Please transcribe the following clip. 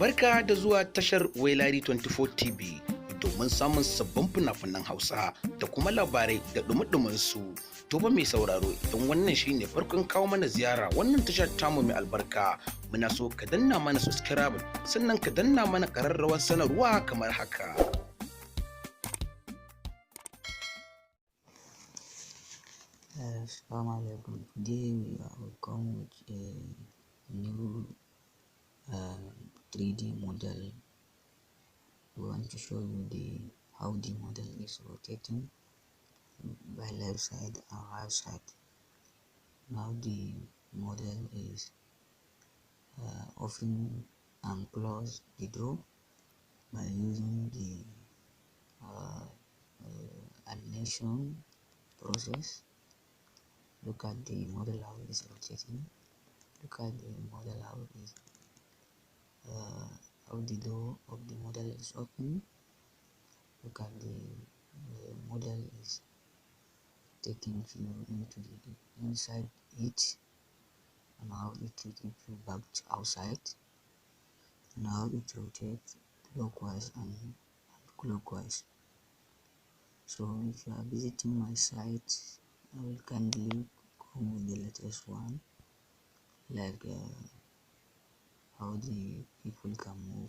Barka da zuwa tashar Wailari24 TV domin samun sabbin fina-finan Hausa da kuma labarai da dumi su. To ba mai sauraro idan wannan shine farkon kawo mana ziyara wannan tashar tamu mai albarka, muna so ka danna mana subscribe sannan ka danna mana ƙararrawar sanarwa kamar haka. Assalamu alaikum. Today we are come with a new 3D model. We want to show you how the model is rotating by left side and right side. Now the model is open and close the door by using the animation process. Look at the model how it is rotating. Look at the model how it is how the door of the model is open. Look at the model is taking you into the inside it, and how it taking you back outside, and how it rotates clockwise and clockwise. So if you are visiting my site, I will kindly come with the latest one, like how the people can move.